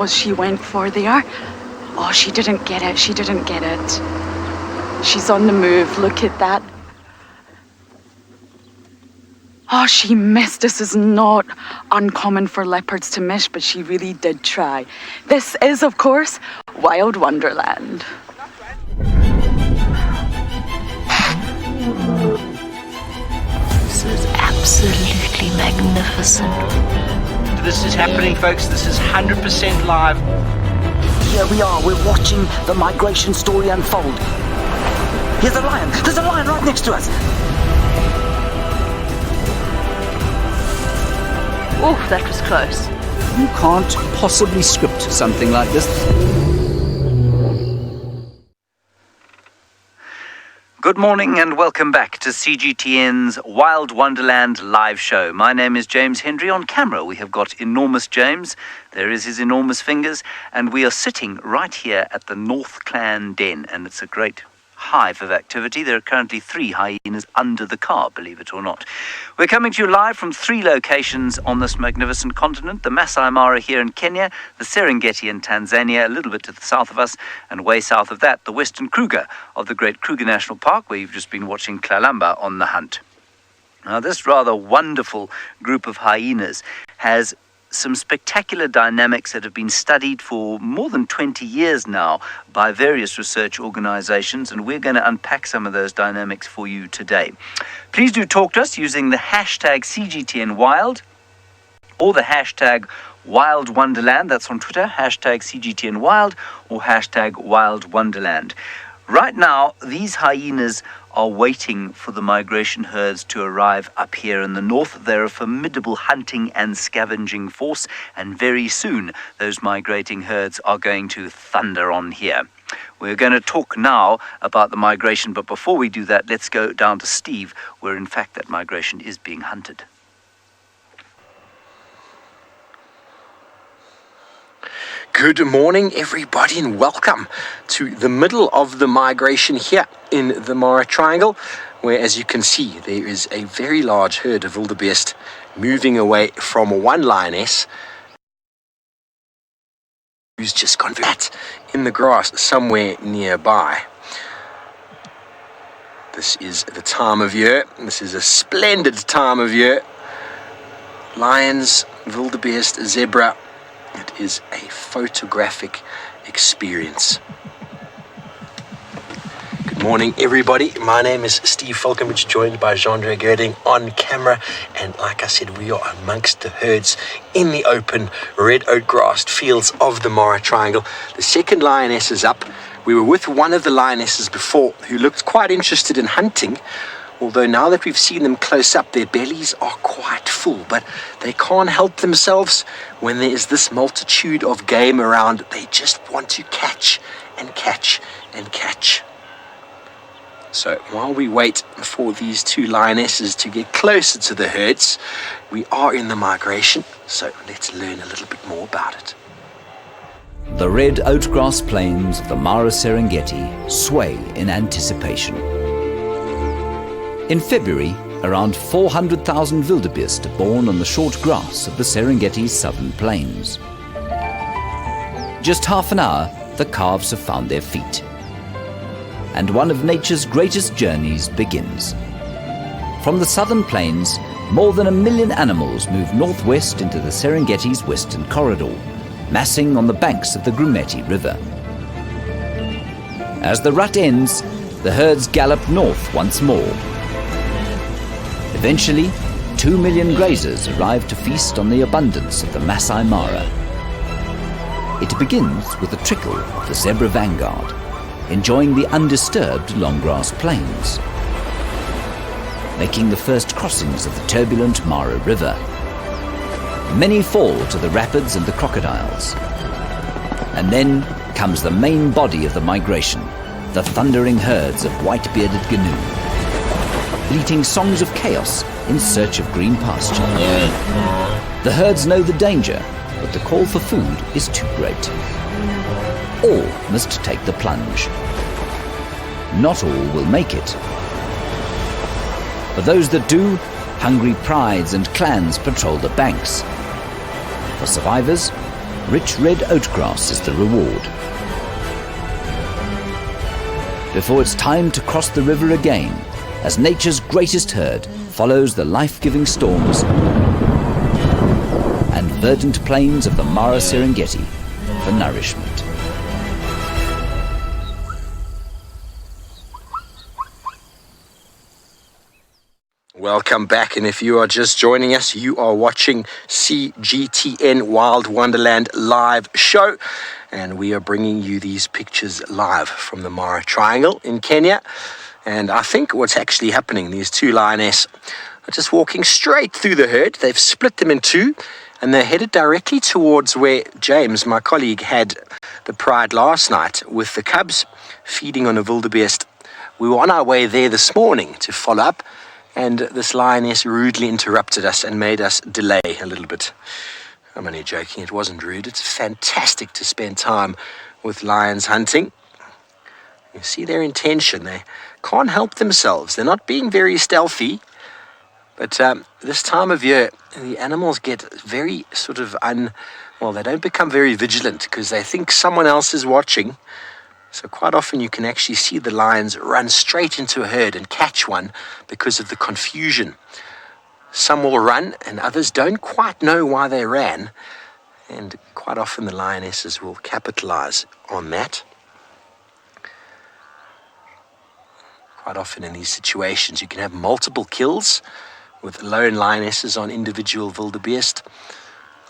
was she went for there? Oh, she didn't get it. She didn't get it. She's on the move. Look at that. Oh, she missed. This is not uncommon for leopards to miss, but she really did try. This is, of course, Wild Wonderland. This is absolutely magnificent. This is happening, folks. This is 100% live. Here we are. We're watching the migration story unfold. Here's a lion. There's a lion right next to us. Oh, that was close. You can't possibly script something like this. Good morning and welcome back to CGTN's Wild Wonderland live show. My name is James Hendry. On camera we have got enormous James. There is his enormous fingers, and we are sitting right here at the North Clan Den, and it's a great hive of activity. There are currently 3 hyenas under the car, believe it or not. We're coming to you live from 3 locations on this magnificent continent: the Masai Mara here in Kenya, the Serengeti in Tanzania, a little bit to the south of us, and way south of that, the Western Kruger of the Great Kruger National Park, where you've just been watching Klalamba on the hunt. Now, this rather wonderful group of hyenas has some spectacular dynamics that have been studied for more than 20 years now by various research organizations, and we're going to unpack some of those dynamics for you today. Please do talk to us using the hashtag CGTNWild or the hashtag Wild Wonderland. That's on Twitter, hashtag CGTNWild or hashtag Wild Wonderland. Right now, these hyenas are waiting for the migration herds to arrive up here in the north. They're a formidable hunting and scavenging force, and very soon those migrating herds are going to thunder on here. We're going to talk now about the migration, but before we do that, let's go down to Steve, where in fact that migration is being hunted. Good morning, everybody, and welcome to the middle of the migration here in the Mara Triangle, where, as you can see, there is a very large herd of wildebeest moving away from one lioness who's just gone flat in the grass somewhere nearby. This is the time of year. This is a splendid time of year. Lions, wildebeest, zebra. It is a photographic experience. Good morning, everybody. My name is Steve Falconbridge, joined by Jean-Andre Gerding on camera. And like I said, we are amongst the herds in the open, red oat grassed fields of the Mara Triangle. The second lioness is up. We were with one of the lionesses before who looked quite interested in hunting. Although now that we've seen them close up, their bellies are quite full, but they can't help themselves. When there is this multitude of game around, they just want to catch and catch and catch. So while we wait for these 2 lionesses to get closer to the herds, we are in the migration, so let's learn a little bit more about it. The red oatgrass plains of the Mara Serengeti sway in anticipation. In February, around 400,000 wildebeest are born on the short grass of the Serengeti's southern plains. Just half an hour, the calves have found their feet. And one of nature's greatest journeys begins. From the southern plains, more than 1 million animals move northwest into the Serengeti's western corridor, massing on the banks of the Grumeti River. As the rut ends, the herds gallop north once more. Eventually, 2 million grazers arrive to feast on the abundance of the Masai Mara. It begins with a trickle of the zebra vanguard, enjoying the undisturbed long grass plains, making the first crossings of the turbulent Mara River. Many fall to the rapids and the crocodiles. And then comes the main body of the migration, the thundering herds of white-bearded gnu, bleating songs of chaos in search of green pasture. The herds know the danger, but the call for food is too great. All must take the plunge. Not all will make it. For those that do, hungry prides and clans patrol the banks. For survivors, Rich red oatgrass is the reward. Before it's time to cross the river again, as nature's greatest herd follows the life-giving storms and verdant plains of the Mara Serengeti for nourishment. Welcome back, and if you are just joining us, you are watching CGTN Wild Wonderland live show, and we are bringing you these pictures live from the Mara Triangle in Kenya. And I think what's actually happening, these two lionesses are just walking straight through the herd. They've split them in two, and they're headed directly towards where James, my colleague, had the pride last night with the cubs feeding on a wildebeest. We were on our way there this morning to follow up, and this lioness rudely interrupted us and made us delay a little bit. I'm only joking, it wasn't rude. It's fantastic to spend time with lions hunting. You see their intention. They can't help themselves. They're not being very stealthy. But this time of year, the animals get very sort of they don't become very vigilant because they think someone else is watching. So quite often you can actually see the lions run straight into a herd and catch one because of the confusion. Some will run and others don't quite know why they ran. And quite often the lionesses will capitalize on that. Quite often in these situations you can have multiple kills with lone lionesses on individual wildebeest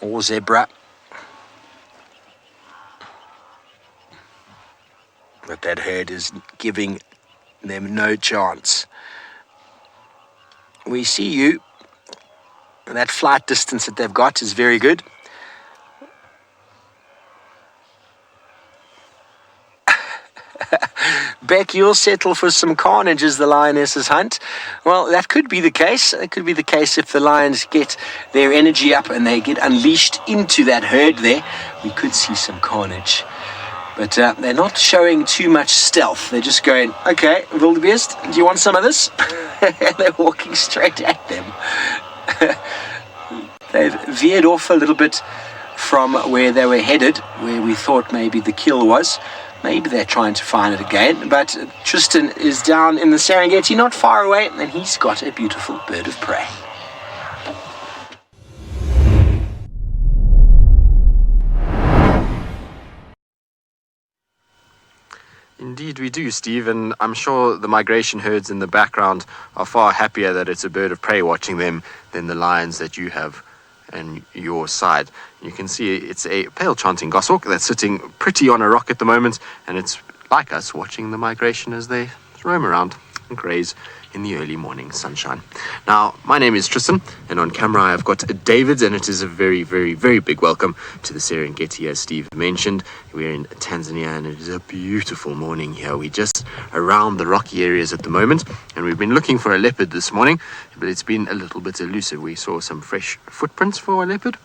or zebra. But that herd is giving them no chance. We see you. That flight distance that they've got is very good. Beck, you'll settle for some carnage as the lionesses hunt. Well, that could be the case. It could be the case if the lions get their energy up and they get unleashed into that herd there. We could see some carnage. But they're not showing too much stealth. They're just going, okay, wildebeest, do you want some of this? They're walking straight at them. They've veered off a little bit from where they were headed, where we thought maybe the kill was. Maybe they're trying to find it again. But Tristan is down in the Serengeti, not far away, and he's got a beautiful bird of prey. Indeed we do, Steve, and I'm sure the migration herds in the background are far happier that it's a bird of prey watching them than the lions that you have on your side. You can see it's a pale chanting goshawk that's sitting pretty on a rock at the moment, and it's like us watching the migration as they roam around and graze in the early morning sunshine. Now, my name is Tristan, and on camera I've got David, and it is a very, very, very big welcome to the Serengeti, as Steve mentioned. We're in Tanzania, and it is a beautiful morning here. We're just around the rocky areas at the moment, and we've been looking for a leopard this morning, but it's been a little bit elusive. We saw some fresh footprints for a leopard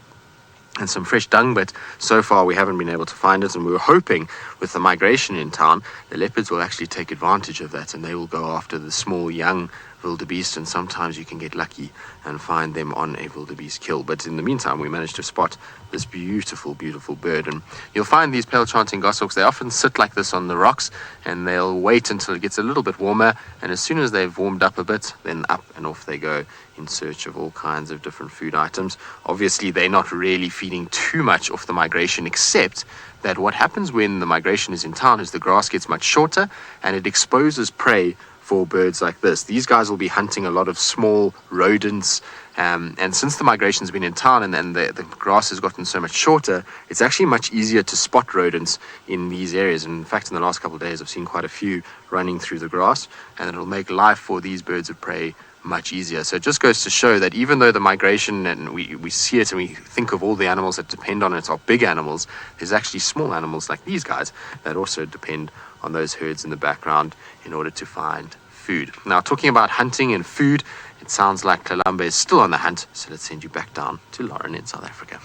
and some fresh dung, but so far we haven't been able to find it, and we were hoping with the migration in town, the leopards will actually take advantage of that, and they will go after the small young wildebeest, and sometimes you can get lucky and find them on a wildebeest kill. But in the meantime, we managed to spot this beautiful, beautiful bird, and you'll find these pale chanting goshawks, they often sit like this on the rocks, and they'll wait until it gets a little bit warmer, and as soon as they've warmed up a bit, then up and off they go in search of all kinds of different food items. Obviously, they're not really feeding too much off the migration, except that what happens when the migration is in town is the grass gets much shorter and it exposes prey for birds like this. These guys will be hunting a lot of small rodents, and since the migration's been in town and then the grass has gotten so much shorter, it's actually much easier to spot rodents in these areas. And in fact, in the last couple of days, I've seen quite a few running through the grass, and it'll make life for these birds of prey much easier. So it just goes to show that even though the migration, and we see it and we think of all the animals that depend on it are big animals, there's actually small animals like these guys that also depend on those herds in the background in order to find food. Now, talking about hunting and food, it sounds like Kalamba is still on the hunt, so let's send you back down to Lauren in South Africa.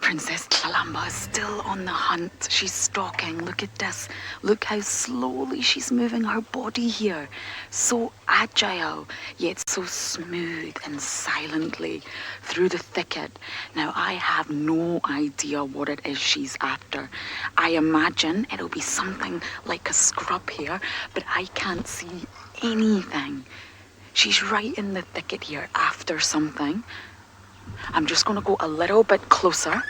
Princess Kalamba is still on the hunt. She's stalking. Look at this. Look how slowly she's moving her body here. So agile, yet so smooth and silently through the thicket. Now, I have no idea what it is she's after. I imagine it'll be something like a scrub hare, but I can't see anything. She's right in the thicket here after something. I'm just going to go a little bit closer.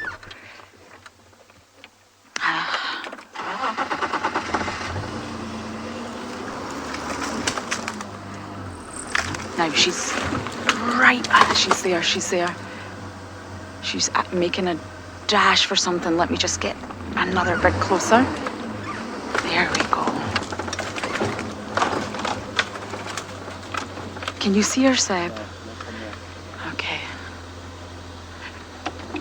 Now she's right. She's there. She's there. She's making a dash for something. Let me just get another bit closer. There we go. Can you see her, Seb? Okay.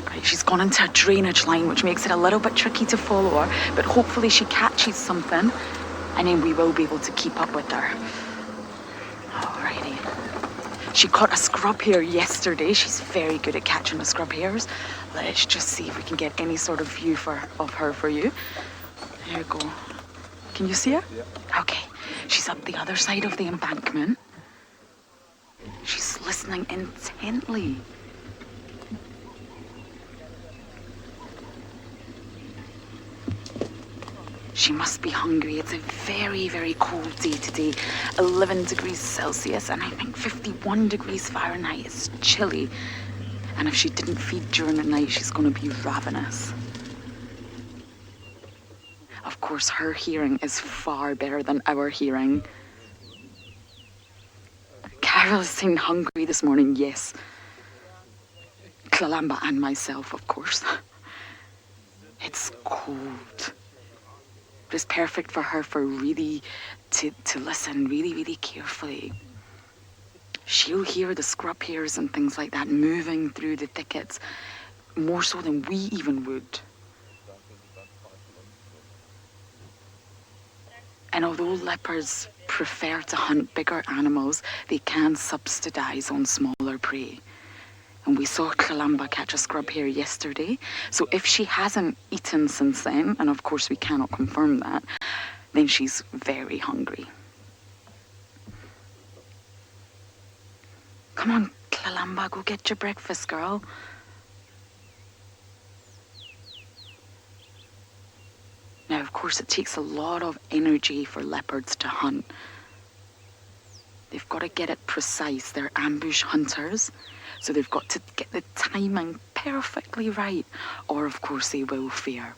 Right, she's gone into a drainage line, which makes it a little bit tricky to follow her, but hopefully she catches something, and then we will be able to keep up with her. Alrighty. She caught a scrub hare yesterday. She's very good at catching the scrub hares. Let's just see if we can get any sort of view of her for you. There you go. Can you see her? Yeah. Okay. She's up the other side of the embankment. She's listening intently. She must be hungry. It's a very, very cold day today. 11 degrees Celsius and I think 51 degrees Fahrenheit. It's chilly. And if she didn't feed during the night, she's going to be ravenous. Of course, her hearing is far better than our hearing. Carol is saying hungry this morning, yes. Kalamba and myself, of course. It's cold. But it's perfect for her for really to listen really, really carefully. She'll hear the scrub hares and things like that moving through the thickets more so than we even would. And although leopards prefer to hunt bigger animals, they can subsidize on smaller prey. And we saw Kalamba catch a scrub hare yesterday. So if she hasn't eaten since then, and of course we cannot confirm that, then she's very hungry. Come on, Kalamba, go get your breakfast, girl. Now, of course, it takes a lot of energy for leopards to hunt. They've got to get it precise. They're ambush hunters, so they've got to get the timing perfectly right, or of course they will fear.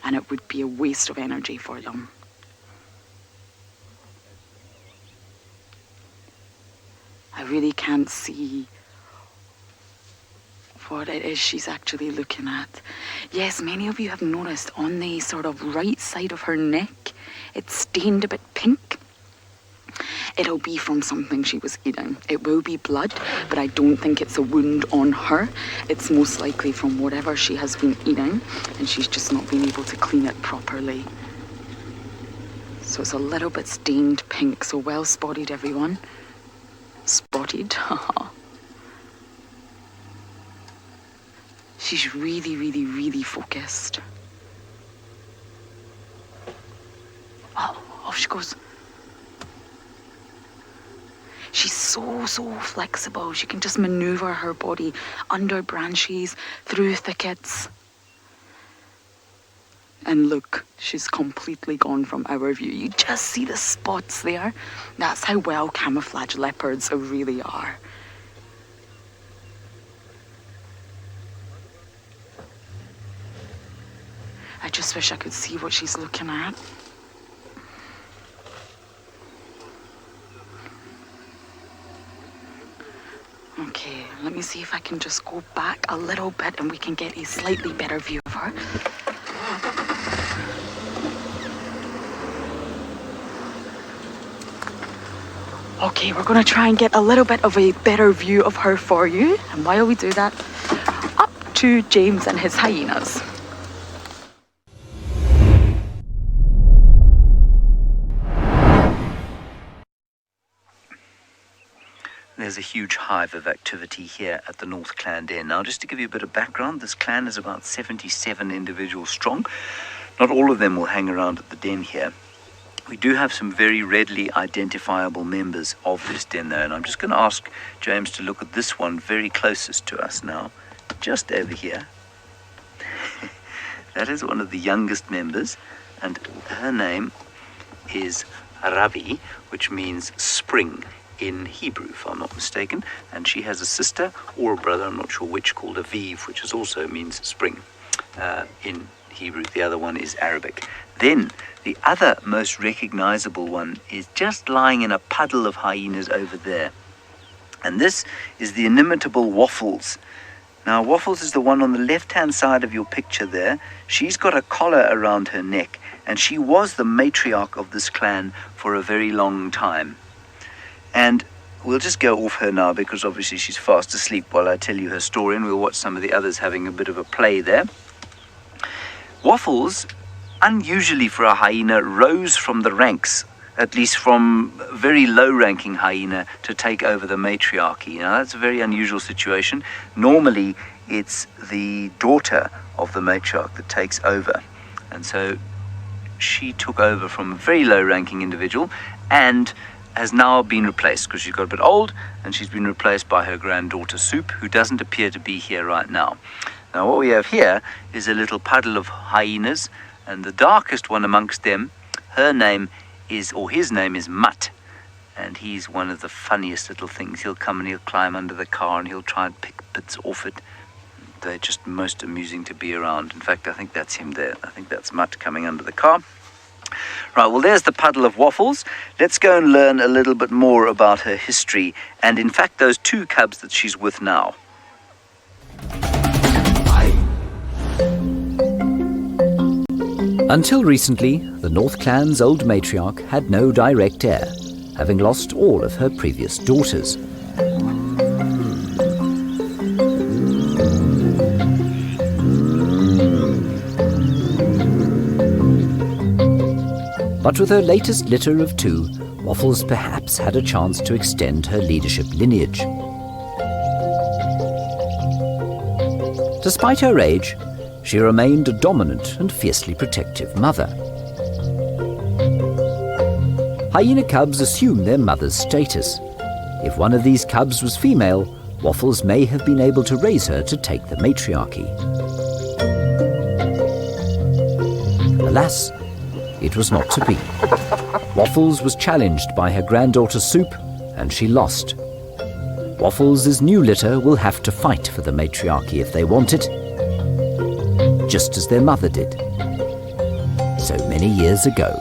And it would be a waste of energy for them. I really can't see what it is she's actually looking at. Yes, many of you have noticed on the sort of right side of her neck, it's stained a bit pink. It'll be from something she was eating. It will be blood, but I don't think it's a wound on her. It's most likely from whatever she has been eating, and she's just not been able to clean it properly. So it's a little bit stained pink, so well spotted, everyone. Spotted, haha. She's really, really, really focused. Oh, off she goes. She's so flexible. She can just maneuver her body under branches, through thickets. And look, she's completely gone from our view. You just see the spots there. That's how well camouflaged leopards really are. I just wish I could see what she's looking at. Okay, let me see if I can just go back a little bit and we can get a slightly better view of her. Okay, we're going to try and get a little bit of a better view of her for you. And while we do that, up to James and his hyenas. There's a huge hive of activity here at the North Clan Den. Now, just to give you a bit of background, this clan is about 77 individuals strong. Not all of them will hang around at the den here. We do have some very readily identifiable members of this den, though, and I'm just going to ask James to look at this one very closest to us now, just over here. That is one of the youngest members, and her name is Ravi, which means spring in Hebrew, if I'm not mistaken, and she has a sister or a brother, I'm not sure which, called Aviv, which also means spring in Hebrew. The other one is Arabic. Then the other most recognizable one is just lying in a puddle of hyenas over there, and this is the inimitable Waffles. Now, Waffles is the one on the left-hand side of your picture there. She's got a collar around her neck, and she was the matriarch of this clan for a very long time. And we'll just go off her now because obviously she's fast asleep while I tell you her story, and we'll watch some of the others having a bit of a play there. Waffles, unusually for a hyena, rose from the ranks, at least from a very low-ranking hyena, to take over the matriarchy. Now, that's a very unusual situation. Normally, it's the daughter of the matriarch that takes over. And so she took over from a very low-ranking individual and has now been replaced because she's got a bit old, and she's been replaced by her granddaughter Soup, who doesn't appear to be here right now. Now, what we have here is a little puddle of hyenas, and the darkest one amongst them, her name is, or his name is Mutt, and he's one of the funniest little things. He'll come and he'll climb under the car and he'll try and pick bits off it. They're just most amusing to be around. In fact, I think that's him there. I think that's Mutt coming under the car. Right, well, there's the puddle of Waffles. Let's go and learn a little bit more about her history, and in fact those two cubs that she's with now. Until recently, the North Clan's old matriarch had no direct heir, having lost all of her previous daughters. But with her latest litter of two, Waffles perhaps had a chance to extend her leadership lineage. Despite her age, she remained a dominant and fiercely protective mother. Hyena cubs assume their mother's status. If one of these cubs was female, Waffles may have been able to raise her to take the matriarchy. Alas, it was not to be. Waffles was challenged by her granddaughter Soup, and she lost. Waffles' new litter will have to fight for the matriarchy if they want it, just as their mother did so many years ago.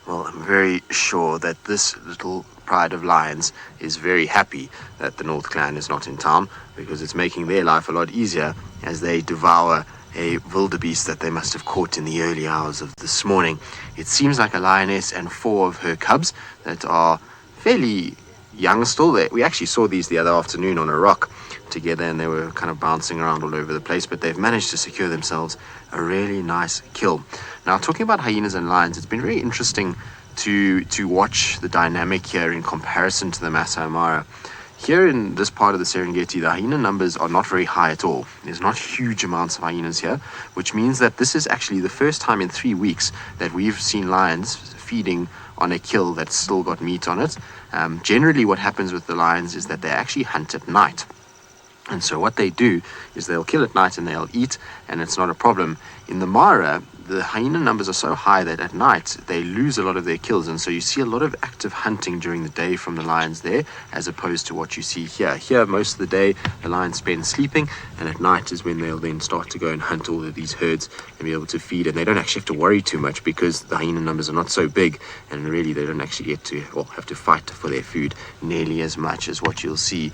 Well, I'm very sure that this little pride of lions is very happy that the North Clan is not in town, because it's making their life a lot easier as they devour a wildebeest that they must have caught in the early hours of this morning. It seems like a lioness and 4 of her cubs that are fairly young still. We actually saw these the other afternoon on a rock together, and they were kind of bouncing around all over the place, but they've managed to secure themselves a really nice kill. Now, talking about hyenas and lions, it's been very interesting to watch the dynamic here in comparison to the Masai Mara. Here in this part of the Serengeti, the hyena numbers are not very high at all. There's not huge amounts of hyenas here, which means that this is actually the first time in 3 weeks that we've seen lions feeding on a kill that's still got meat on it. Generally, what happens with the lions is that they actually hunt at night. And so what they do is they'll kill at night and they'll eat, and it's not a problem. In the Mara, the hyena numbers are so high that at night they lose a lot of their kills, and so you see a lot of active hunting during the day from the lions there, as opposed to what you see here. Here, most of the day, the lions spend sleeping, and at night is when they'll then start to go and hunt all of these herds and be able to feed, and they don't actually have to worry too much because the hyena numbers are not so big, and really they don't actually get to, or have to fight for their food nearly as much as what you'll see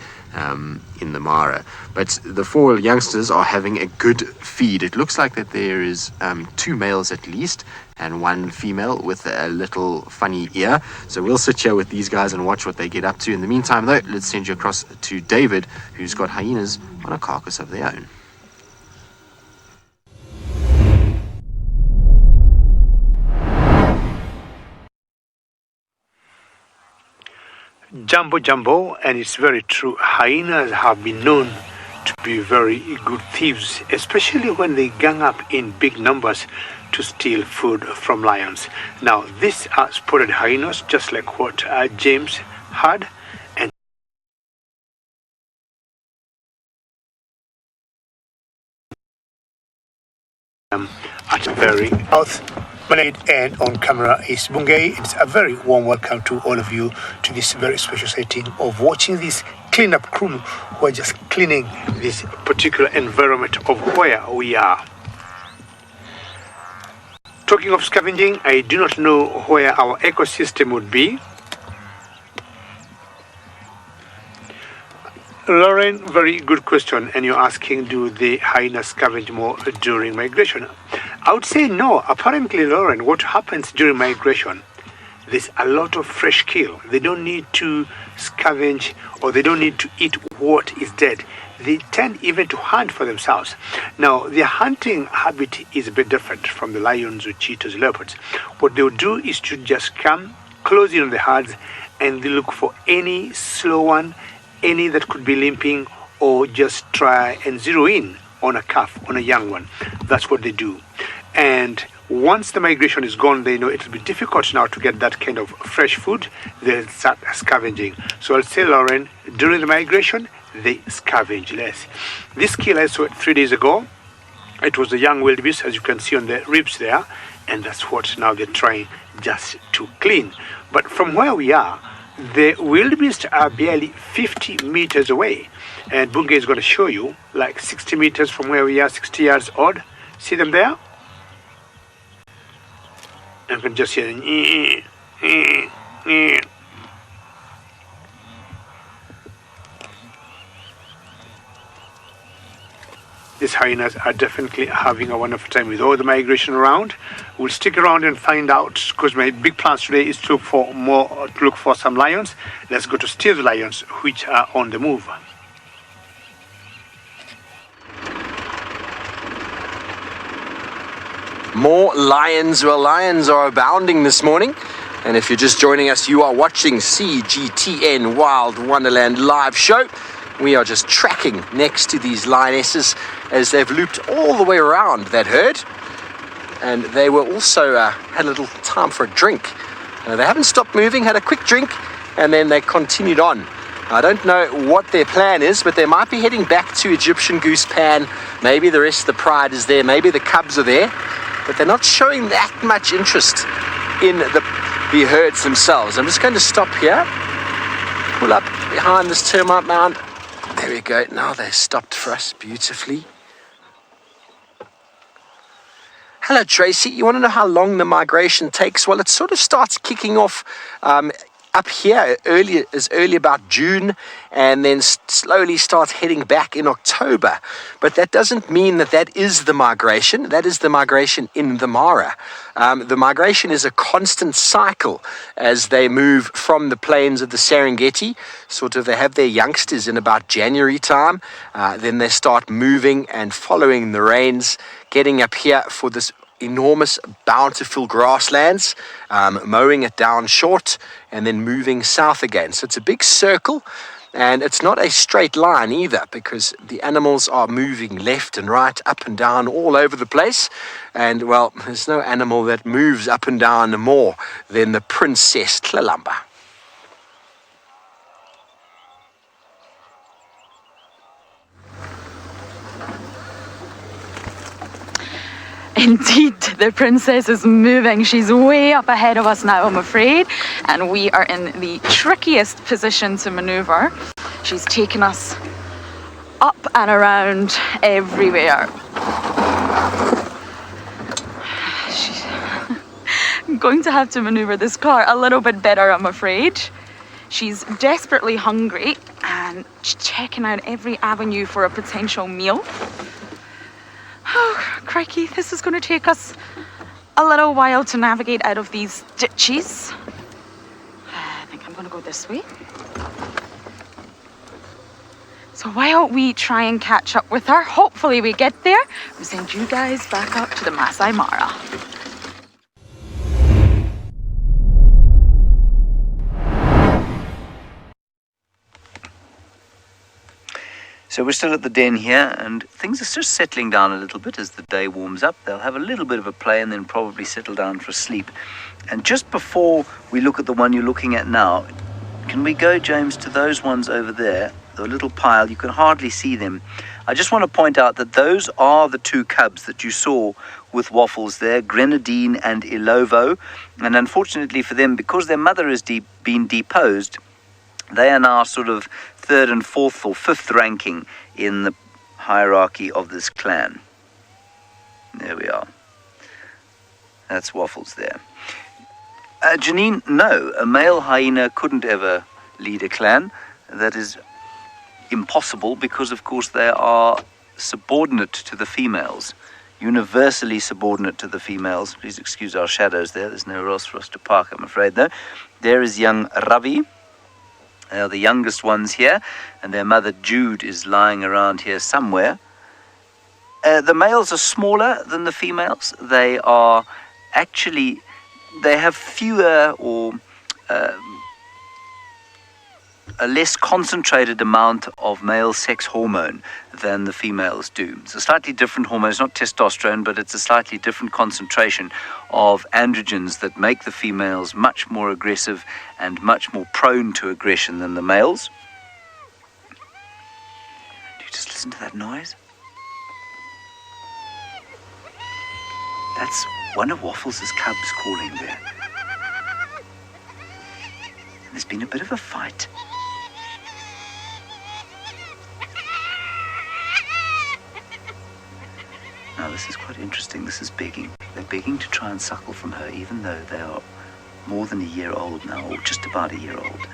in the Mara. But the 4 youngsters are having a good feed. It looks like that there is 2 males at least and 1 female with a little funny ear. So we'll sit here with these guys and watch what they get up to. In the meantime, though, let's send you across to David, who's got hyenas on a carcass of their own. jumbo, and it's very true. Hyenas have been known to be very good thieves, especially when they gang up in big numbers to steal food from lions. Now, these are spotted hyenas, just like what James had, and at the very south. And on camera is Bungay. It's a very warm welcome to all of you to this very special setting of watching this cleanup crew who are just cleaning this particular environment of where we are. Talking of scavenging, I do not know where our ecosystem would be. Lauren, very good question, and you're asking, do the hyenas scavenge more during migration? I would say no. Apparently, Lauren, what happens during migration, there's a lot of fresh kill. They don't need to scavenge, or they don't need to eat what is dead. They tend even to hunt for themselves. Now, their hunting habit is a bit different from the lions or cheetahs, leopards. What they'll do is to just come close in on the herds, and they look for any slow one, any that could be limping, or just try and zero in on a calf, on a young one. That's what they do. And once the migration is gone, they know it'll be difficult now to get that kind of fresh food. They'll start scavenging. So I'll say, Lauren, during the migration, they scavenge less. This kill I saw 3 days ago. It was a young wildebeest, as you can see on the ribs there, and that's what now they're trying just to clean. But from where we are, the wildebeest are barely 50 meters away, and Bungay is going to show you like 60 meters from where we are, 60 yards odd. See them there? You can just hear These hyenas are definitely having a wonderful time with all the migration around. We'll stick around and find out, because my big plans today is to look for some lions. Let's go to steer the lions, which are on the move. More lions. Well, lions are abounding this morning. And if you're just joining us, you are watching CGTN Wild Wonderland live show. We are just tracking next to these lionesses as they've looped all the way around that herd. And they were also had a little time for a drink. They haven't stopped moving, had a quick drink, and then they continued on. I don't know what their plan is, but they might be heading back to Egyptian Goose Pan. Maybe the rest of the pride is there, maybe the cubs are there, but they're not showing that much interest in the herds themselves. I'm just going to stop here, pull up behind this termite mound. There we go. Now they're stopped for us beautifully. Hello, Tracy. You want to know how long the migration takes? Well, it sort of starts kicking off up here early about June, and then slowly starts heading back in October. But that doesn't mean that is the migration. That is the migration in the Mara. The migration is a constant cycle as they move from the plains of the Serengeti. They have their youngsters in about January time. Then they start moving and following the rains, getting up here for this enormous, bountiful grasslands, mowing it down short, and then moving south again. So it's a big circle, and it's not a straight line either, because the animals are moving left and right, up and down, all over the place. And, well, there's no animal that moves up and down more than the Princess Tlalamba. Indeed, the princess is moving. She's way up ahead of us now, I'm afraid. And we are in the trickiest position to maneuver. She's taken us up and around everywhere. I'm going to have to maneuver this car a little bit better, I'm afraid. She's desperately hungry and checking out every avenue for a potential meal. Oh, crikey, this is going to take us a little while to navigate out of these ditches. I think I'm going to go this way. So while we try and catch up with her, hopefully we get there, we'll send you guys back up to the Masai Mara. So we're still at the den here, and things are just settling down a little bit as the day warms up. They'll have a little bit of a play and then probably settle down for a sleep. And just before we look at the one you're looking at now, can we go, James, to those ones over there, the little pile? You can hardly see them. I just want to point out that those are the two cubs that you saw with Waffles there, Grenadine and Ilovo. And unfortunately for them, because their mother has been deposed, they are now sort of third and fourth or fifth ranking in the hierarchy of this clan. There we are. That's Waffles there. Janine, no, a male hyena couldn't ever lead a clan. That is impossible because, of course, they are subordinate to the females, universally subordinate to the females. Please excuse our shadows there. There's nowhere else for us to park, I'm afraid, though. There is young Ravi. They are the youngest ones here, and their mother Jude is lying around here somewhere. The males are smaller than the females. They are actually, they have fewer or a less concentrated amount of male sex hormone than the females do. It's a slightly different hormone. It's not testosterone, but it's a slightly different concentration of androgens that make the females much more aggressive and much more prone to aggression than the males. Do you just listen to that noise? That's one of Waffles' cubs calling there. There's been a bit of a fight. Now this is quite interesting. This is begging. They're begging to try and suckle from her, even though they are more than a year old now, or just about a year old.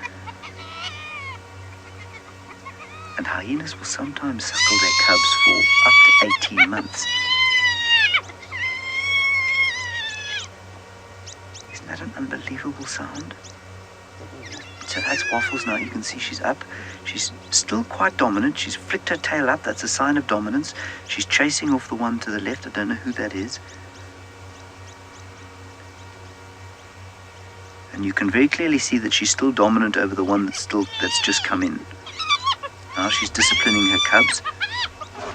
And hyenas will sometimes suckle their cubs for up to 18 months. Isn't that an unbelievable sound? So that's Waffles now. You can see she's up. She's still quite dominant. She's flicked her tail up. That's a sign of dominance. She's chasing off the one to the left. I don't know who that is. And you can very clearly see that she's still dominant over the one that's just come in. Now she's disciplining her cubs,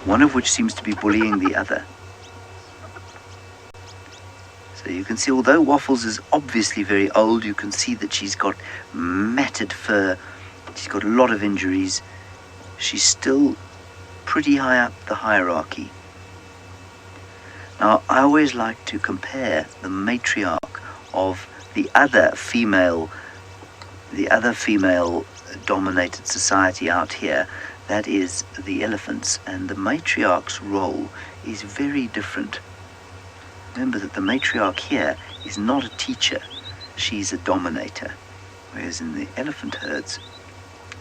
one of which seems to be bullying the other. So you can see, although Waffles is obviously very old, you can see that she's got matted fur. She's got a lot of injuries. She's still pretty high up the hierarchy. Now, I always like to compare the matriarch of the other female dominated society out here. That is the elephants, and the matriarch's role is very different. Remember that the matriarch here is not a teacher, she's a dominator, whereas in the elephant herds,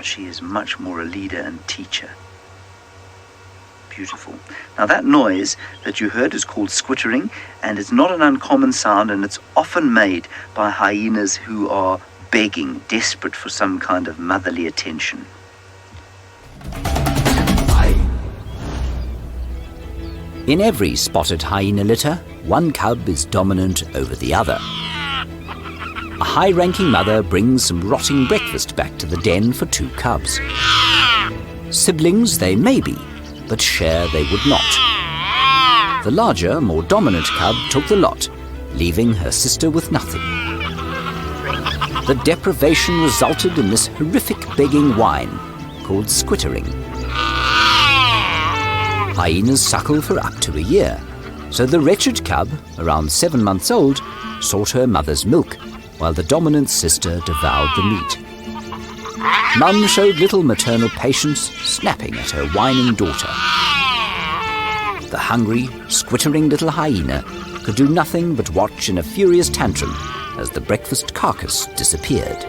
she is much more a leader and teacher. Beautiful. Now that noise that you heard is called squittering, and it's not an uncommon sound, and it's often made by hyenas who are begging, desperate for some kind of motherly attention. In every spotted hyena litter, one cub is dominant over the other. A high-ranking mother brings some rotting breakfast back to the den for two cubs. Siblings they may be, but share they would not. The larger, more dominant cub took the lot, leaving her sister with nothing. The deprivation resulted in this horrific begging whine, called squittering. Hyenas suckle for up to a year, so the wretched cub, around 7 months old, sought her mother's milk, while the dominant sister devoured the meat. Mum showed little maternal patience, snapping at her whining daughter. The hungry, squittering little hyena could do nothing but watch in a furious tantrum as the breakfast carcass disappeared.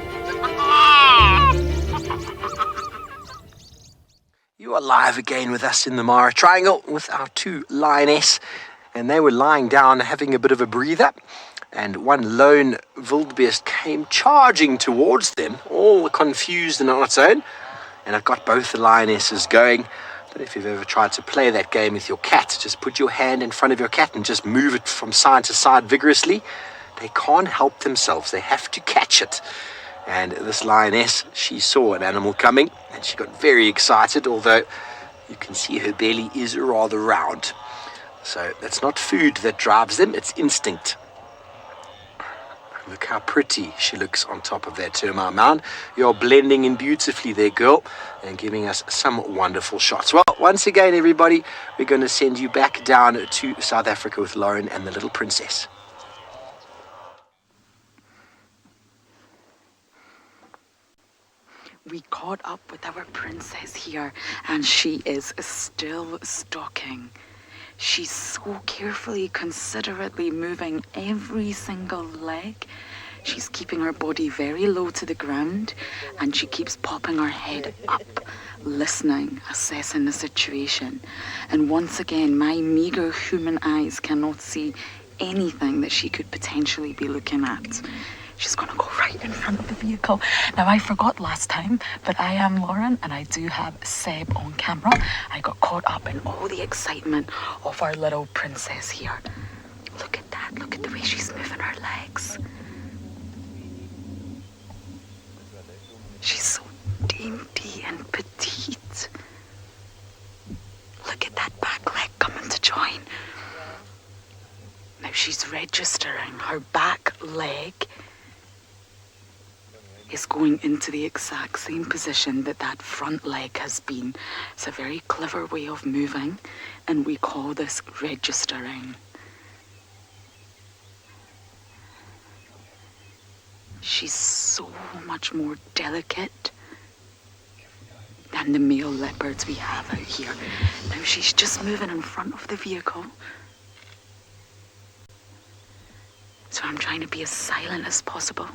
You are live again with us in the Mara Triangle with our two lioness, and they were lying down having a bit of a breather, and one lone wildebeest came charging towards them, all confused and on its own, and it got both the lionesses going. But if you've ever tried to play that game with your cat, just put your hand in front of your cat and just move it from side to side vigorously. They can't help themselves. They have to catch it. And this lioness, she saw an animal coming and she got very excited, although You can see her belly is rather round. So that's not food that drives them, it's instinct. Look how pretty she looks on top of that termite mound. You're blending in beautifully there, girl, and giving us some wonderful shots. Well, once again, everybody, we're going to send you back down to South Africa with Lauren and the little princess. We caught up with our princess here, and she is still stalking. She's so carefully, considerately moving every single leg. She's keeping her body very low to the ground, and she keeps popping her head up, listening, assessing the situation. And once again, my meager human eyes cannot see anything that she could potentially be looking at. She's going to go right in front of the vehicle. Now, I forgot last time, but I am Lauren and I do have Seb on camera. I got caught up in all the excitement of our little princess here. Look at that. Look at the way she's moving her legs. She's so dainty and petite. Look at that back leg coming to join. Now she's registering her back leg is going into the exact same position that that front leg has been. It's a very clever way of moving, and we call this registering. She's so much more delicate than the male leopards we have out here. Now she's just moving in front of the vehicle. So I'm trying to be as silent as possible.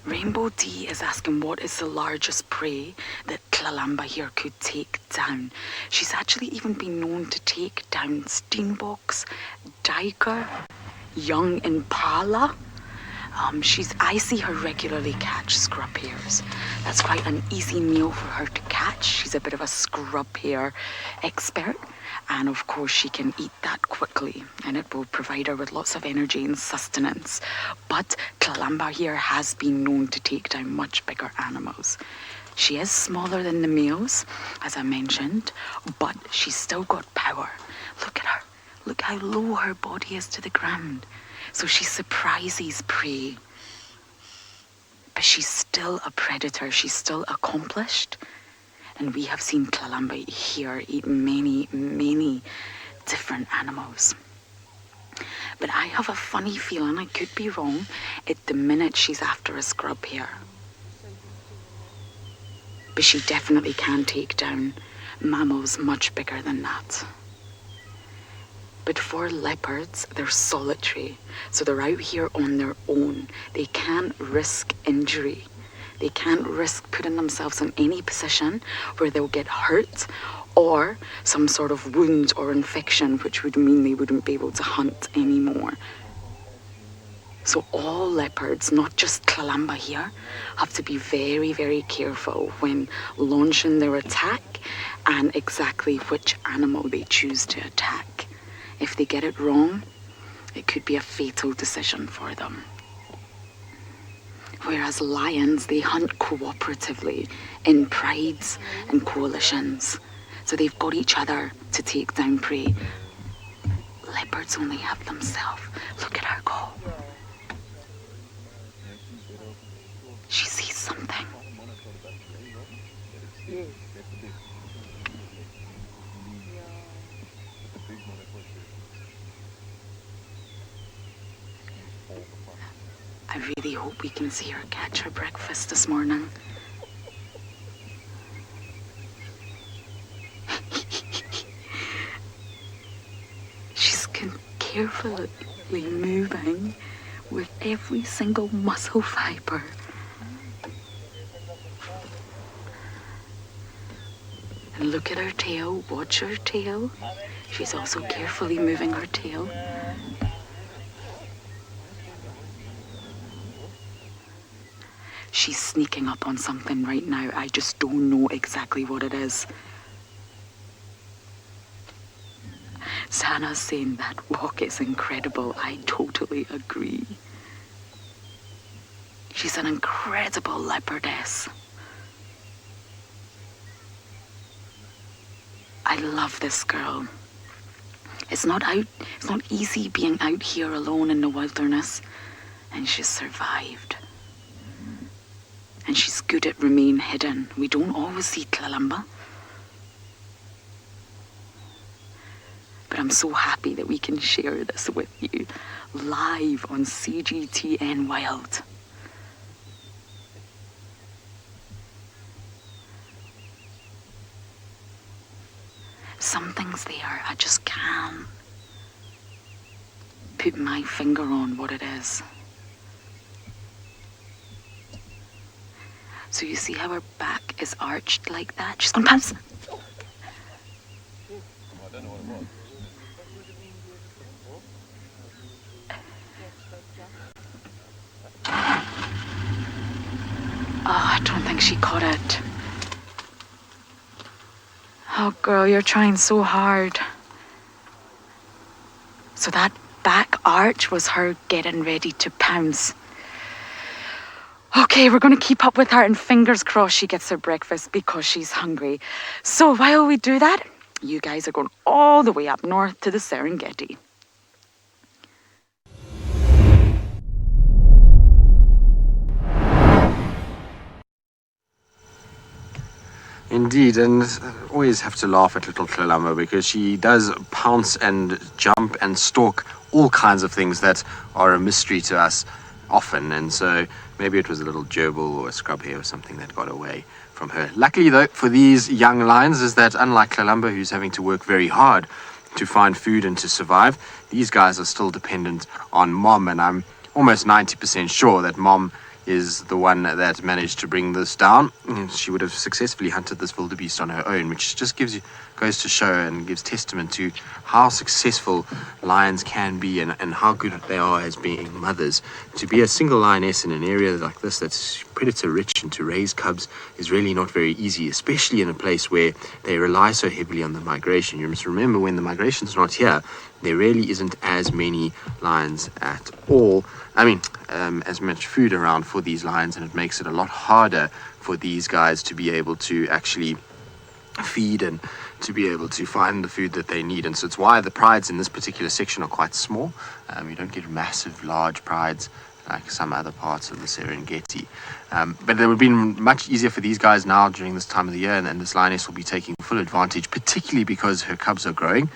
Rainbow D is asking what is the largest prey that Tlalamba here could take down. She's actually even been known to take down steenboks, duiker, young impala. I see her regularly catch scrub hares. That's quite an easy meal for her to catch. She's a bit of a scrub hare expert. And of course she can eat that quickly and it will provide her with lots of energy and sustenance. But Tlalamba here has been known to take down much bigger animals. She is smaller than the males, as I mentioned, but she's still got power. Look at her. Look how low her body is to the ground. So she surprises prey. But she's still a predator. She's still accomplished. And we have seen Tlalamba here eat many, many different animals. But I have a funny feeling, I could be wrong, at the minute she's after a scrub hare. But she definitely can take down mammals much bigger than that. But for leopards, they're solitary. So they're out here on their own. They can't risk injury. They can't risk putting themselves in any position where they'll get hurt or some sort of wound or infection, which would mean they wouldn't be able to hunt anymore. So all leopards, not just Tlalamba here, have to be very, very careful when launching their attack and exactly which animal they choose to attack. If they get it wrong, it could be a fatal decision for them. Whereas lions, they hunt cooperatively in prides and coalitions. So they've got each other to take down prey. Leopards only have themselves. Look at her go. She sees something. I really hope we can see her catch her breakfast this morning. She's carefully moving with every single muscle fiber. And look at her tail, watch her tail. She's also carefully moving her tail. She's sneaking up on something right now. I just don't know exactly what it is. Sana's saying that walk is incredible. I totally agree. She's an incredible leopardess. I love this girl. It's not easy being out here alone in the wilderness, and she's survived. And she's good at remain hidden. We don't always see Tlalamba. But I'm so happy that we can share this with you live on CGTN Wild. Something's there, I just can't put my finger on what it is. So you see how her back is arched like that? She's gonna pounce. Oh, I don't think she caught it. Oh, girl, you're trying so hard. So that back arch was her getting ready to pounce. Okay, we're going to keep up with her and fingers crossed she gets her breakfast because she's hungry. So while we do that, you guys are going all the way up north to the Serengeti. Indeed, and always have to laugh at little Tlalamba because she does pounce and jump and stalk all kinds of things that are a mystery to us often, and so maybe it was a little gerbil or a scrub hare or something that got away from her. Luckily though for these young lions is that unlike Tlalamba, who's having to work very hard to find food and to survive, these guys are still dependent on Mom, and I'm almost 90% sure that Mom is the one that managed to bring this down. She would have successfully hunted this wildebeest on her own, which just goes to show and gives testament to how successful lions can be and how good they are as being mothers. To be a single lioness in an area like this that's predator rich and to raise cubs is really not very easy, especially in a place where they rely so heavily on the migration. You must remember, when the migration's not here, there really isn't as many lions at all. As much food around for these lions, and it makes it a lot harder for these guys to be able to actually feed and to be able to find the food that they need. And so it's why the prides in this particular section are quite small. You don't get massive, large prides like some other parts of the Serengeti. But it would be much easier for these guys now during this time of the year, and this lioness will be taking full advantage, particularly because her cubs are growing.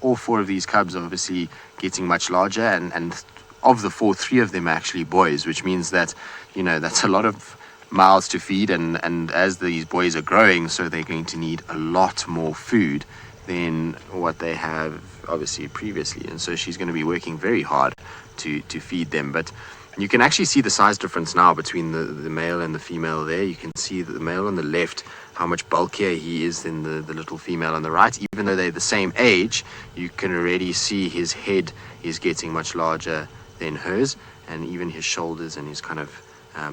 All four of these cubs are obviously getting much larger, and of the four, three of them are actually boys, which means that, that's a lot of mouths to feed, and as these boys are growing, so they're going to need a lot more food than what they have obviously previously, and so she's going to be working very hard to feed them. But you can actually see the size difference now between the male and the female there. You can see that the male on the left, how much bulkier he is than the little female on the right. Even though they're the same age, you can already see his head is getting much larger than hers, and even his shoulders and his kind of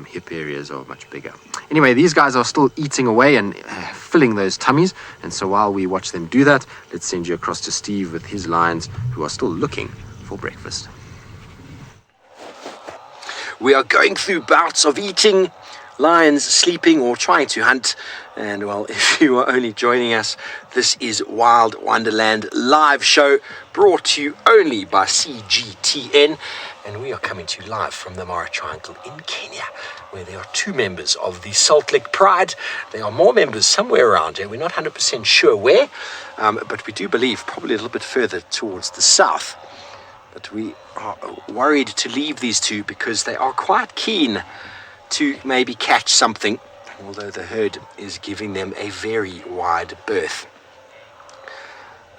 hip areas are much bigger. Anyway, these guys are still eating away and filling those tummies, and so while we watch them do that, let's send you across to Steve with his lions who are still looking for breakfast. We are going through bouts of eating, lions sleeping or trying to hunt. And well, if you are only joining us, this is Wild Wonderland live show brought to you only by CGTN. And we are coming to you live from the Mara Triangle in Kenya, where there are two members of the Salt Lake Pride. There are more members somewhere around here. We're not 100% sure where, but we do believe probably a little bit further towards the south. But we are worried to leave these two because they are quite keen to maybe catch something, although the herd is giving them a very wide berth.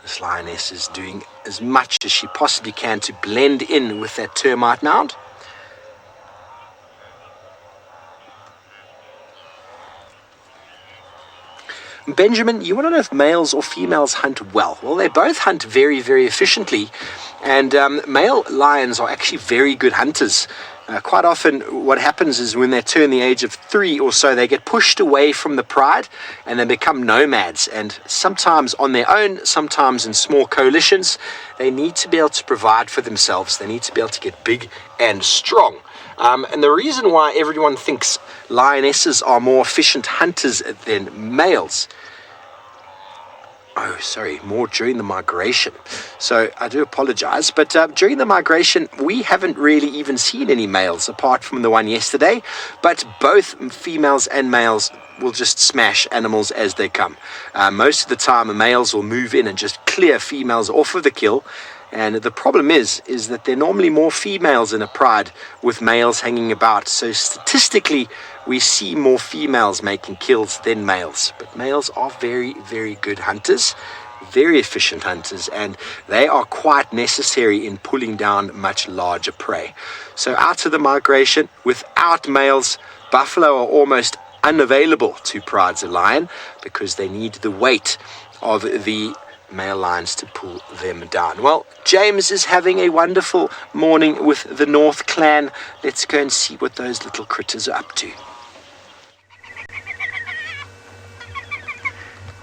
This lioness is doing as much as she possibly can to blend in with that termite mound. Benjamin, you want to know if males or females hunt well? Well, they both hunt very, very efficiently, and male lions are actually very good hunters. Quite often what happens is when they turn the age of 3 or so, they get pushed away from the pride and they become nomads, and sometimes on their own, sometimes in small coalitions. They need to be able to provide for themselves. They need to be able to get big and strong. And the reason why everyone thinks lionesses are more efficient hunters than males, more during the migration. So I do apologize, but during the migration, we haven't really even seen any males apart from the one yesterday, but both females and males will just smash animals as they come. Most of the time, males will move in and just clear females off of the kill. And the problem is that there are normally more females in a pride with males hanging about. So statistically, we see more females making kills than males. But males are very, very good hunters, very efficient hunters, and they are quite necessary in pulling down much larger prey. So out of the migration, without males, buffalo are almost unavailable to prides of lion because they need the weight of the male lions to pull them down. Well, James is having a wonderful morning with the North Clan. Let's go and see what those little critters are up to.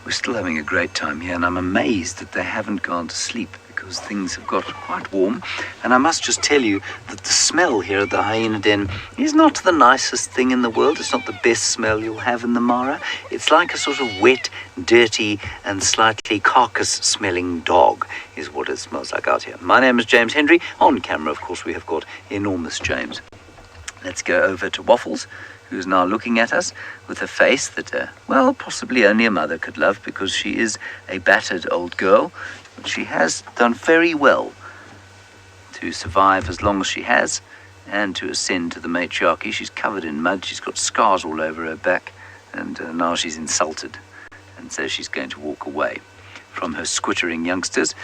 We're still having a great time here, and I'm amazed that they haven't gone to sleep because things have got quite warm. And I must just tell you that the smell here at the hyena den is not the nicest thing in the world. It's not the best smell you'll have in the Mara. It's like a sort of wet, dirty, and slightly carcass-smelling dog is what it smells like out here. My name is James Hendry. On camera, of course, we have got enormous James. Let's go over to Waffles, who's now looking at us with a face that, well, possibly only a mother could love because she is a battered old girl. But she has done very well to survive as long as she has and to ascend to the matriarchy. She's covered in mud, she's got scars all over her back, and now she's insulted. And so she's going to walk away from her squittering youngsters.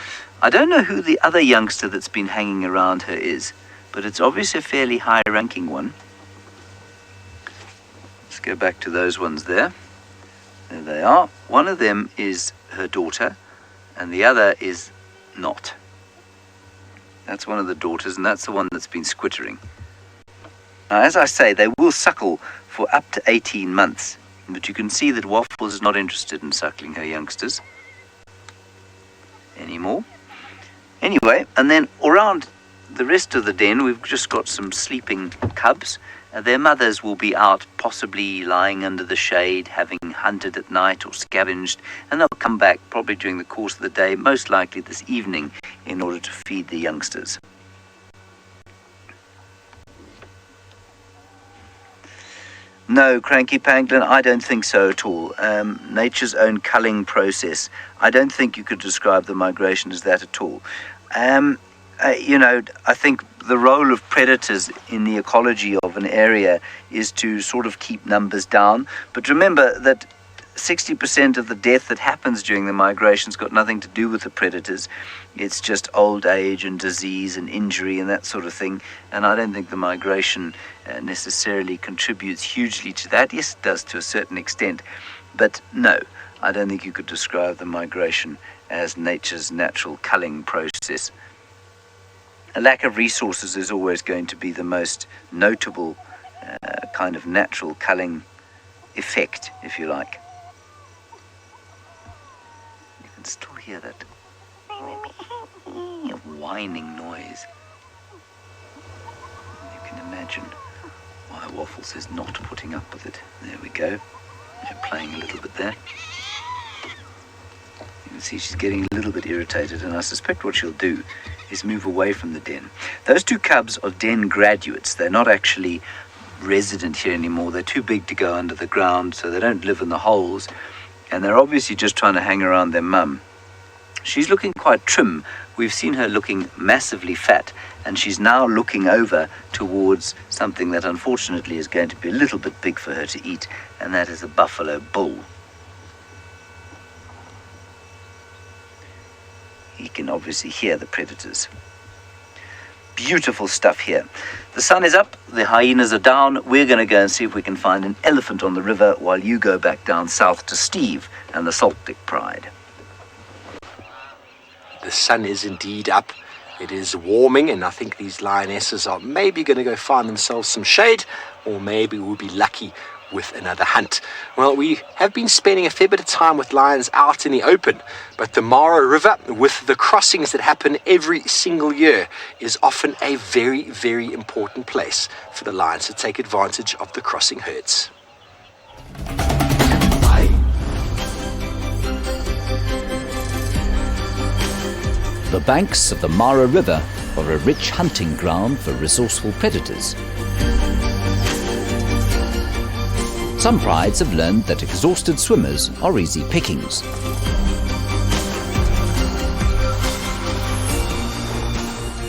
I don't know who the other youngster that's been hanging around her is, but it's obviously a fairly high-ranking one. Let's go back to those ones there. There they are. One of them is her daughter, and the other is not. That's one of the daughters, and that's the one that's been squittering. Now, as I say, they will suckle for up to 18 months, but you can see that Waffles is not interested in suckling her youngsters anymore. Anyway, and then around the rest of the den, we've just got some sleeping cubs. Their mothers will be out, possibly lying under the shade, having hunted at night or scavenged, and they'll come back probably during the course of the day, most likely this evening, in order to feed the youngsters. No, Cranky Pangolin, I don't think so at all. Nature's own culling process. I don't think you could describe the migration as that at all. I think the role of predators in the ecology of an area is to sort of keep numbers down. But remember that 60% of the death that happens during the migration's got nothing to do with the predators. It's just old age and disease and injury and that sort of thing. And I don't think the migration necessarily contributes hugely to that. Yes, it does to a certain extent. But no, I don't think you could describe the migration as nature's natural culling process. A lack of resources is always going to be the most notable kind of natural culling effect, if you like. You can still hear that whining noise. You can imagine why Waffles is not putting up with it. There we go. They're playing a little bit there. You can see she's getting a little bit irritated, and I suspect what she'll do is move away from the den. Those two cubs are den graduates. They're not actually resident here anymore. They're too big to go under the ground, so they don't live in the holes, and they're obviously just trying to hang around their mum. She's looking quite trim. We've seen her looking massively fat, and she's now looking over towards something that unfortunately is going to be a little bit big for her to eat, and that is a buffalo bull. You can obviously hear the predators. Beautiful stuff here. The sun is up, the hyenas are down. We're going to go and see if we can find an elephant on the river while you go back down south to Steve and the Salt Lick Pride. The sun is indeed up. It is warming, and I think these lionesses are maybe going to go find themselves some shade, or maybe we'll be lucky with another hunt. Well, we have been spending a fair bit of time with lions out in the open, but the Mara River, with the crossings that happen every single year, is often a very, very important place for the lions to take advantage of the crossing herds. The banks of the Mara River are a rich hunting ground for resourceful predators. Some prides have learned that exhausted swimmers are easy pickings.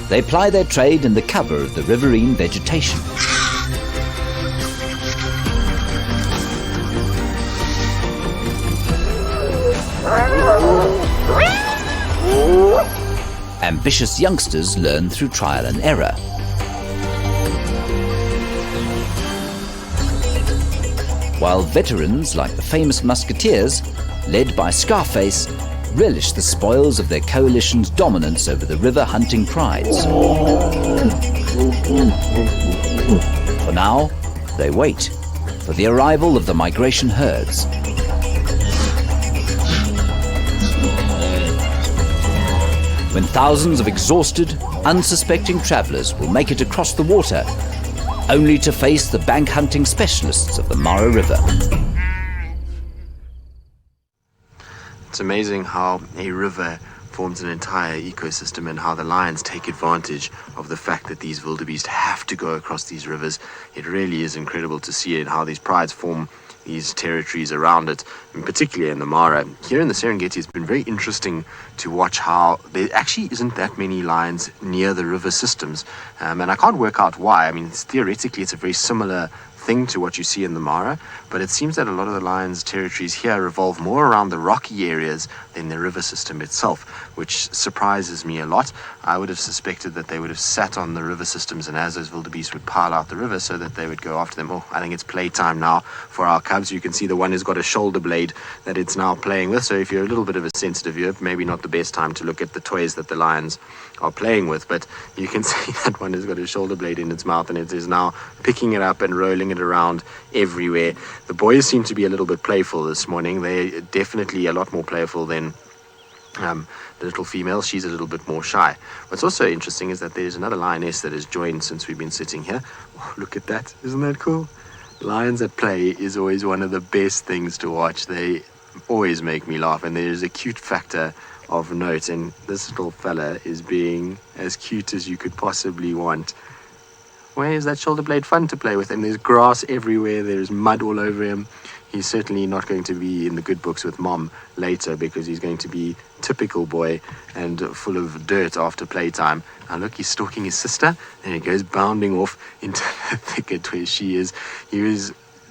They ply their trade in the cover of the riverine vegetation. Ambitious youngsters learn through trial and error. While veterans like the famous musketeers, led by Scarface, relish the spoils of their coalition's dominance over the river hunting prides. For now, they wait for the arrival of the migration herds. When thousands of exhausted, unsuspecting travellers will make it across the water, only to face the bank hunting specialists of the Mara River. It's amazing how a river forms an entire ecosystem and how the lions take advantage of the fact that these wildebeest have to go across these rivers. It really is incredible to see it, how these prides form these territories around it, and particularly in the Mara. Here in the Serengeti, it's been very interesting to watch how there actually isn't that many lions near the river systems, and I can't work out why. I mean, theoretically, it's a very similar thing to what you see in the Mara, but it seems that a lot of the lions' territories here revolve more around the rocky areas than the river system itself, which surprises me a lot. I would have suspected that they would have sat on the river systems, and as those wildebeest would pile out the river so that they would go after them. Oh, I think it's playtime now for our cubs. You can see the one has got a shoulder blade that it's now playing with, so if you're a little bit of a sensitive viewer, maybe not the best time to look at the toys that the lions are playing with, but you can see that one has got a shoulder blade in its mouth and it is now picking it up and rolling it around everywhere. The boys seem to be a little bit playful this morning. They're definitely a lot more playful than the little female. She's a little bit more shy. What's also interesting is that there's another lioness that has joined since we've been sitting here. Oh, look at that. Isn't that cool? Lions at play is always one of the best things to watch. They always make me laugh, and there's a cute factor of note, and this little fella is being as cute as you could possibly want. Where is that shoulder blade fun to play with? And there's grass everywhere, there's mud all over him. He's certainly not going to be in the good books with mom later, because he's going to be typical boy and full of dirt after playtime. Now look, he's stalking his sister, and he goes bounding off into the thicket where she is.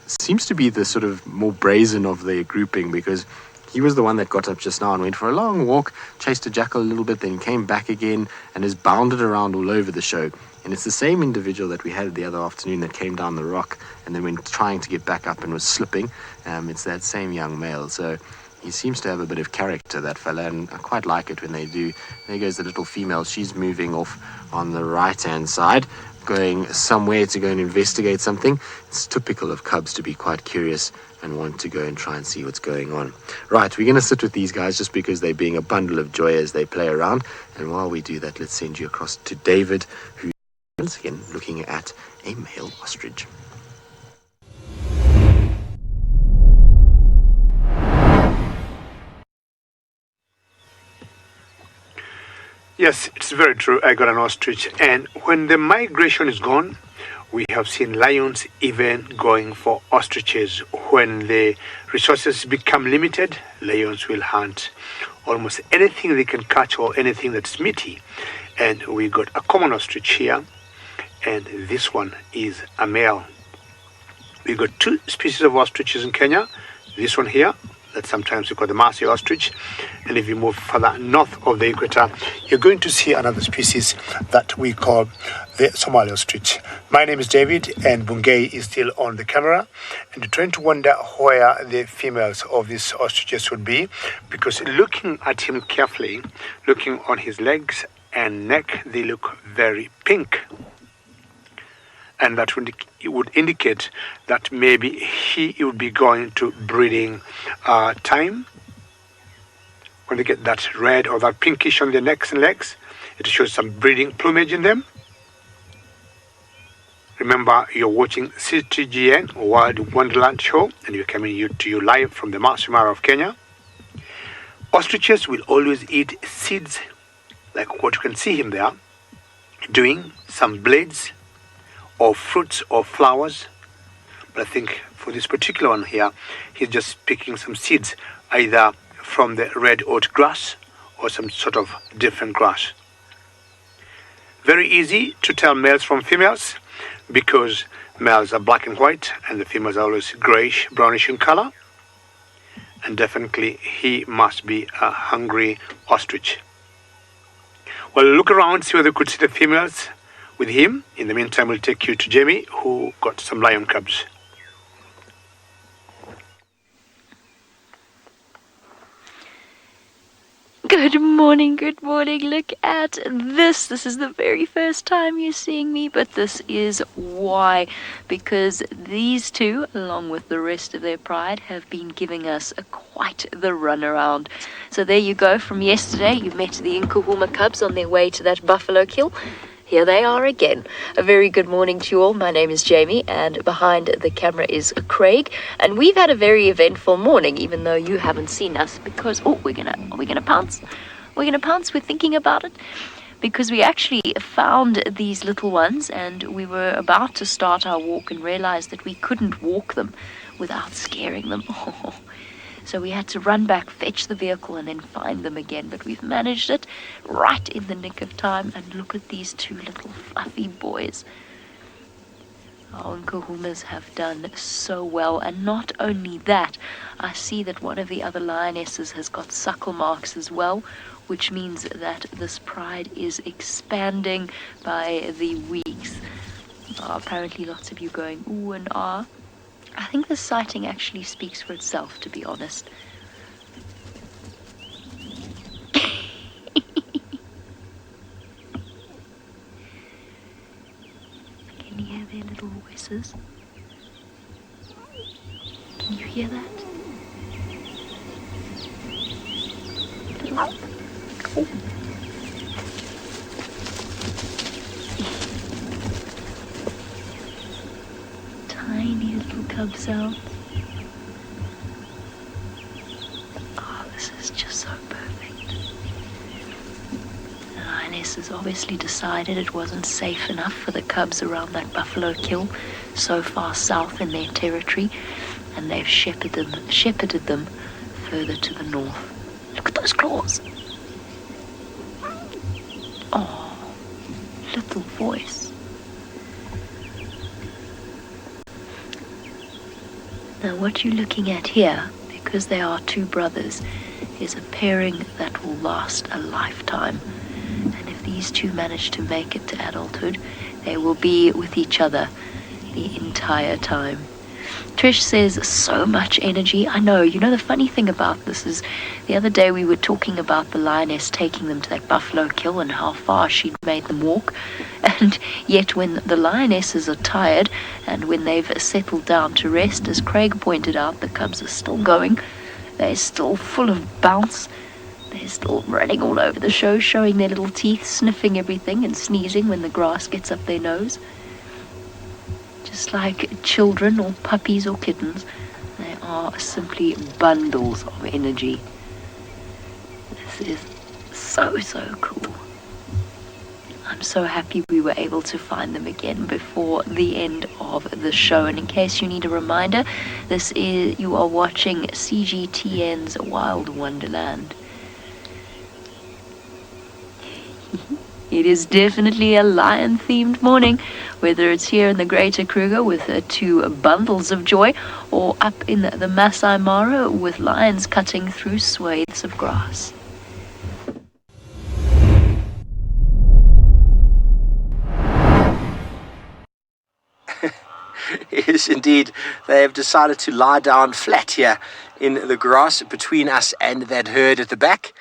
Seems to be the sort of more brazen of the grouping, because he was the one that got up just now and went for a long walk, chased a jackal a little bit, then came back again and has bounded around all over the show. And it's the same individual that we had the other afternoon that came down the rock and then went trying to get back up and was slipping. It's that same young male. So he seems to have a bit of character, that fella, and I quite like it when they do. There goes the little female. She's moving off on the right-hand side, going somewhere to go and investigate something. It's typical of cubs to be quite curious and want to go and try and see what's going on. Right, we're going to sit with these guys just because they're being a bundle of joy as they play around. And while we do that, let's send you across to David, who's once again looking at a male ostrich. Yes, it's very true. I got an ostrich. And when the migration is gone, we have seen lions even going for ostriches. When the resources become limited, lions will hunt almost anything they can catch or anything that's meaty. And we got a common ostrich here, and this one is a male. We got two species of ostriches in Kenya. This one here, that sometimes we call the Marseille ostrich, and if you move further north of the equator, you're going to see another species that we call the Somali ostrich. My name is David, and Bungei is still on the camera, and you're trying to wonder where the females of these ostriches would be, because looking at him carefully, looking on his legs and neck, they look very pink. and that would indicate that maybe he would be going to breeding time. When they get that red or that pinkish on their necks and legs, it shows some breeding plumage in them. Remember, you're watching CGTN World Wonderland show, and we're coming to you live from the Masai Mara of Kenya. Ostriches will always eat seeds, like what you can see him there doing, some blades or fruits or flowers. But I think for this particular one here, he's just picking some seeds, either from the red oat grass or some sort of different grass. Very easy to tell males from females, because males are black and white and the females are always grayish, brownish in color. And definitely he must be a hungry ostrich. Well, look around, see whether you could see the females with him. In the meantime, we'll take you to Jamie, who got some lion cubs. Good morning, good morning. Look at this. This is the very first time you're seeing me, but this is why. Because these two, along with the rest of their pride, have been giving us quite the runaround. So there you go. From yesterday, you met the Nkuhuma cubs on their way to that buffalo kill. Here they are again. A very good morning to you all. My name is Jamie, and behind the camera is Craig. And we've had a very eventful morning, even though you haven't seen us, because are we gonna pounce? We're gonna pounce. We're thinking about it because we actually found these little ones, and we were about to start our walk and realized that we couldn't walk them without scaring them. So we had to run back, fetch the vehicle, and then find them again. But we've managed it right in the nick of time. And look at these two little fluffy boys. Our Nkuhumas have done so well. And not only that, I see that one of the other lionesses has got suckle marks as well, which means that this pride is expanding by the weeks. Apparently lots of you going ooh and ah. I think the sighting actually speaks for itself, to be honest. Can you hear their little voices? Can you hear that? Oh. Tiny little cub sound. Oh, this is just so perfect. The Lioness has obviously decided it wasn't safe enough for the cubs around that buffalo kill so far south in their territory, and they've shepherded them further to the north. Look at those claws. Oh, little voice. Now what you're looking at here, because they are two brothers, is a pairing that will last a lifetime. And if these two manage to make it to adulthood, they will be with each other the entire time. Trish says, so much energy. I know. You know, the funny thing about this is the other day we were talking about the lioness taking them to that buffalo kill and how far she'd made them walk. And yet when the lionesses are tired and when they've settled down to rest, as Craig pointed out, the cubs are still going. They're still full of bounce. They're still running all over the show, showing their little teeth, sniffing everything and sneezing when the grass gets up their nose. Just like children or puppies or kittens, they are simply bundles of energy. This is so cool. I'm so happy we were able to find them again before the end of the show. And in case you need a reminder, you are watching CGTN's Wild Wonderland. It is definitely a lion-themed morning, whether it's here in the Greater Kruger with two bundles of joy, or up in the Masai Mara with lions cutting through swathes of grass. Yes, indeed. They have decided to lie down flat here in the grass between us and that herd at the back.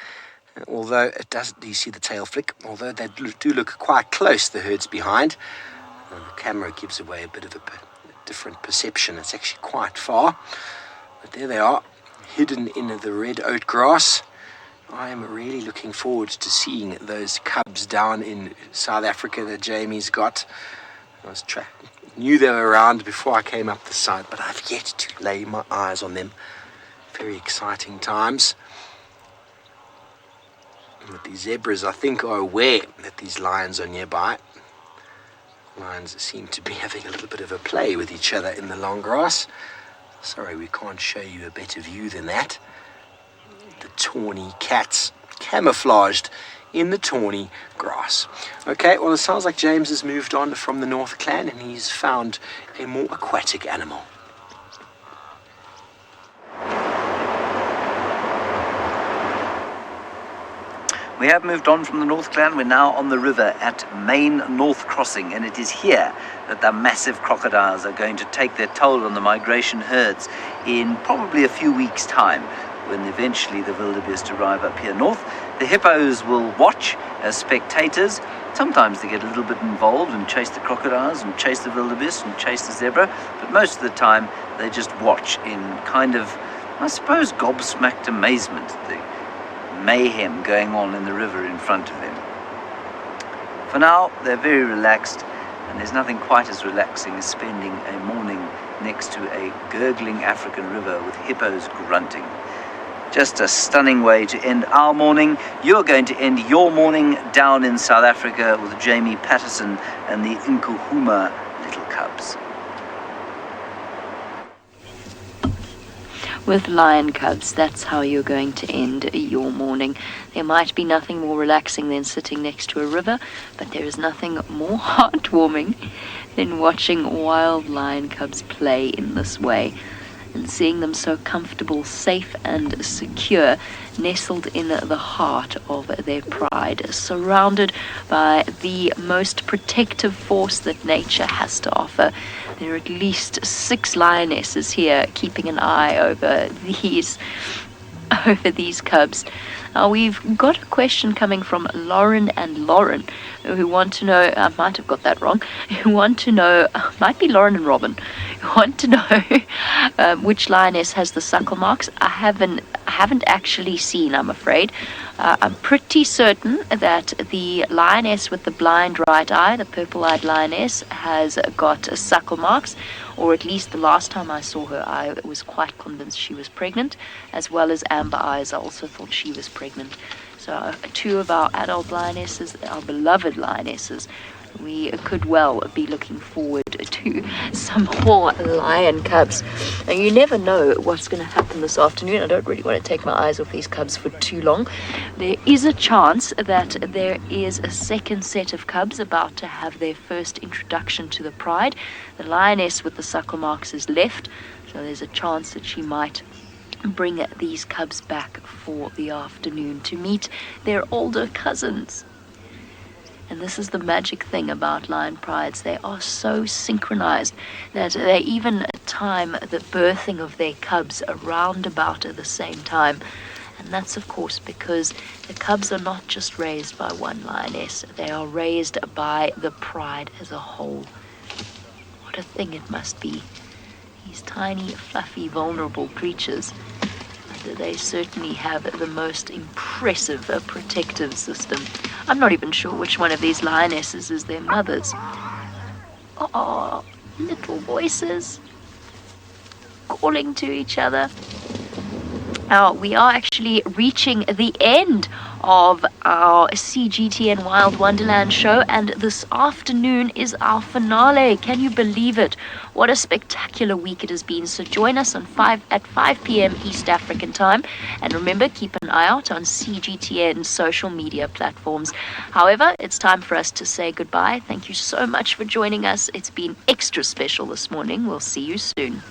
Although it doesn't, do you see the tail flick? Although they do look quite close, the herds behind. The camera gives away a bit of a different perception. It's actually quite far. But there they are, hidden in the red oat grass. I am really looking forward to seeing those cubs down in South Africa that Jamie's got. I knew they were around before I came up the side, but I've yet to lay my eyes on them. Very exciting times. But these zebras, I think, are aware that these lions are nearby. Lions seem to be having a little bit of a play with each other in the long grass. Sorry, we can't show you a better view than that. The tawny cats camouflaged in the tawny grass. Okay, well, it sounds like James has moved on from the North Clan and he's found a more aquatic animal. We have moved on from the North Clan. We're now on the river at Main North Crossing, and it is here that the massive crocodiles are going to take their toll on the migration herds in probably a few weeks' time, when eventually the wildebeest arrive up here north. The hippos will watch as spectators. Sometimes they get a little bit involved and chase the crocodiles and chase the wildebeest and chase the zebra, but most of the time they just watch in kind of, I suppose, gobsmacked amazement at the mayhem going on in the river in front of them. For now, they're very relaxed, and there's nothing quite as relaxing as spending a morning next to a gurgling African river with hippos grunting. Just a stunning way to end our morning. You're going to end your morning down in South Africa with Jamie Patterson and the Nkuhuma little cubs. With lion cubs, that's how you're going to end your morning. There might be nothing more relaxing than sitting next to a river, but there is nothing more heartwarming than watching wild lion cubs play in this way, and seeing them so comfortable, safe and secure, nestled in the heart of their pride, surrounded by the most protective force that nature has to offer. There are at least 6 lionesses here keeping an eye over these cubs. Now, we've got a question coming from Lauren and Lauren, who want to know, I might have got that wrong, who want to know, might be Lauren and Robin, who want to know which lioness has the suckle marks. I haven't actually seen, I'm afraid. I'm pretty certain that the lioness with the blind right eye, the purple-eyed lioness, has got suckle marks, or at least the last time I saw her, I was quite convinced she was pregnant, as well as amber eyes. I also thought she was pregnant. So 2 of our adult lionesses, our beloved lionesses, we could well be looking forward to some more lion cubs. Now, you never know what's going to happen this afternoon. I don't really want to take my eyes off these cubs for too long. There is a chance that there is a second set of cubs about to have their first introduction to the pride. The lioness with the suckle marks is left, so there's a chance that she might bring these cubs back for the afternoon to meet their older cousins. And this is the magic thing about lion prides. They are so synchronized that they even time the birthing of their cubs around about at the same time. And that's, of course, because the cubs are not just raised by one lioness. They are raised by the pride as a whole. What a thing it must be. These tiny, fluffy, vulnerable creatures. They certainly have the most impressive protective system. I'm not even sure which one of these lionesses is their mother's. Oh, little voices calling to each other. Now, we are actually reaching the end of our CGTN Wild Wonderland show, and this afternoon is our finale. Can you believe it? What a spectacular week it has been. So join us at 5 p.m. East African time, and remember, keep an eye out on CGTN's social media platforms. However, it's time for us to say goodbye. Thank you so much for joining us. It's been extra special this morning. We'll see you soon.